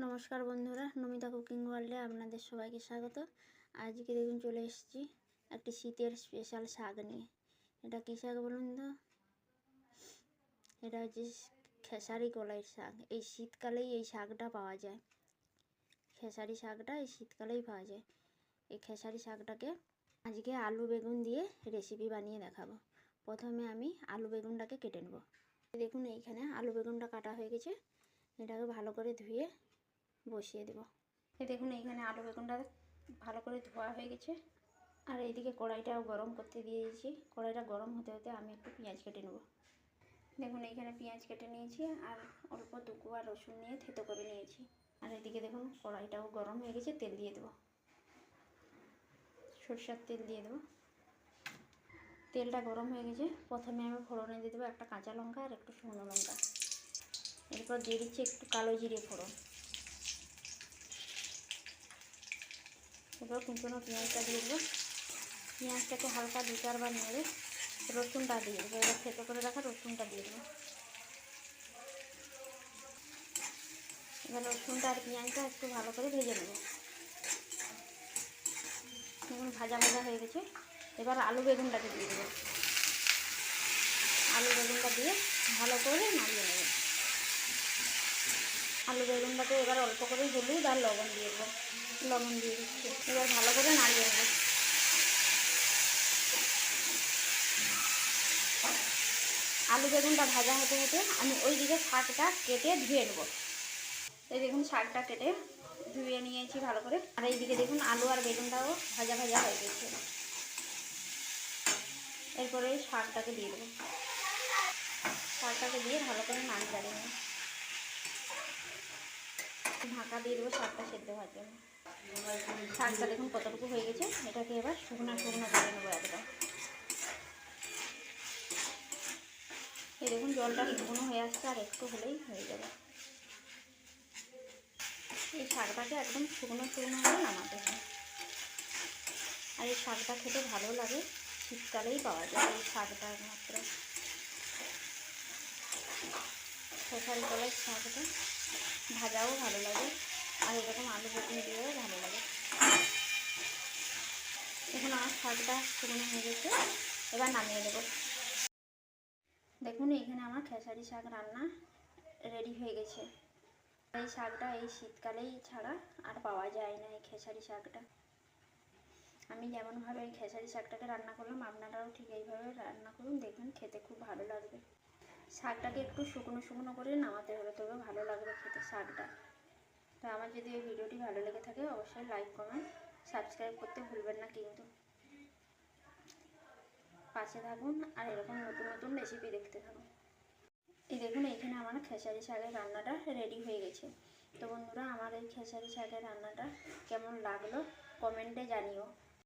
নমস্কার বন্ধুরা, নমিতা কুকিং ওয়ার্ল্ডে আপনাদের সবাইকে স্বাগত। আজকে দেখুন চলে এসেছি একটি শীতের স্পেশাল শাক নিয়ে। এটা কী শাক বলুন তো? এটা হচ্ছে খেসারি কলাইয়ের শাক। এই শীতকালেই এই শাকটা পাওয়া যায়। খেসারি শাকটা এই শীতকালেই পাওয়া যায়। এই খেসারি শাকটাকে আজকে আলু বেগুন দিয়ে রেসিপি বানিয়ে দেখাবো। প্রথমে আমি আলু বেগুনটাকে কেটে নেব। দেখুন এইখানে আলু বেগুনটা কাটা হয়ে গেছে। এটাকে ভালো করে ধুয়ে বসিয়ে দেব। দেখুন এইখানে আলু বেগুনটা ভালো করে ধোয়া হয়ে গেছে। আর এইদিকে কড়াইটাও গরম করতে দিয়ে দিয়েছি। কড়াইটা গরম হতে হতে আমি একটু পেঁয়াজ কেটে নেব। দেখুন এইখানে পেঁয়াজ কেটে নিয়েছি আর অল্প দুকুয়া রসুন নিয়ে থেতো করে নিয়েছি। আর এদিকে দেখুন কড়াইটাও গরম হয়ে গেছে, তেল দিয়ে দেবো। সরষের তেল দিয়ে দেবো। তেলটা গরম হয়ে গেছে। প্রথমে আমি ফোড়নে দিয়ে দেবো একটা কাঁচা লঙ্কা আর একটু শুকনো লঙ্কা। এরপর দিয়ে দিচ্ছি একটু কালো জিরে ফোড়ন। এবার কুচনো পেঁয়াজটা দিয়ে দেবো। পেঁয়াজটাকে হালকা 2-4 বার নেড়ে রসুনটা দিয়ে দেবো। এবার থেতো করে রাখা রসুনটা দিয়ে দেবো। এবার রসুনটা আর পেঁয়াজটা একটু ভালো করে ভেজে নেব। দেখুন ভাজা ভাজা হয়ে গেছে। এবার আলু বেগুনটাকে দিয়ে দেবো। আলু বেগুনটা দিয়ে ভালো করে নাড়িয়ে নেব। আলু বেগুনটাকে এবার অল্প করে হলুদ আর লবণ দিয়ে দেবো। লবণ দিয়ে দিচ্ছি। এবার ভালো করে নাড়িয়ে নেব। আলু বেগুনটা ভাজা হতে হতে আমি ওই দিকে শাকটা কেটে ধুয়ে নেব। এই দেখুন শাকটা কেটে ধুয়ে নিয়েছি ভালো করে। আর এইদিকে দেখুন আলু আর বেগুনটাও ভাজা ভাজা হয়ে গেছে। এরপরে শাকটাকে দিয়ে দেবো। শাকটাকে দিয়ে ভালো করে নাড়িয়ে নেব। ঢাকা দিয়ে দেবো শাকটা সেদ্ধ হওয়ার জন্য। শাকটা দেখুন কতটুকু হয়ে গেছে। এটাকে এবার শুকনো শুকনো করে নেবো একদম। এই দেখুন জলটা শুকনো হয়ে আসছে, আর একটু হলেই হয়ে যাবে। এই শাকটাকে একদম শুকনো শুকনো করে নামাতে হয়। আর এই শাকটা খেতে ভালো লাগে, শীতকালেই পাওয়া যায় এই শাকটা একমাত্র। খেসারি কলাইয়ের শাকটা ভাজাও ভালো লাগে, আর এরকম আলু বেগুন দিয়েও ভালো লাগে। এখন আমার শাকটা শুকনো হয়ে গেছে, এবার নামিয়ে দেবো। দেখুন এইখানে আমার খেসারি শাক রান্না রেডি হয়ে গেছে। এই শাকটা এই শীতকালেই ছাড়া আর পাওয়া যায় না। এই খেসারি শাকটা আমি যেমনভাবে এই খেসারি শাকটাকে রান্না করলাম, আপনারাও ঠিক এইভাবে রান্না করুন, দেখবেন খেতে খুব ভালো লাগবে। শাকটাকে একটু শুকনো শুকনো করে নামাতে হবে, তবে ভালো লাগবে খেতে শাকটা। তো আমার যদি এই ভিডিওটি ভালো লেগে থাকে অবশ্যই লাইক কমেন্ট সাবস্ক্রাইব করতে ভুলবেন না কিন্তু। পাশে থাকুন আর এরকম নতুন নতুন রেসিপি দেখতে থাকুন। এই দেখুন এইখানে আমার খেসারি শাকের রান্নাটা রেডি হয়ে গেছে। তো বন্ধুরা, আমার এই খেসারি শাকের রান্নাটা কেমন লাগলো কমেন্টে জানিও।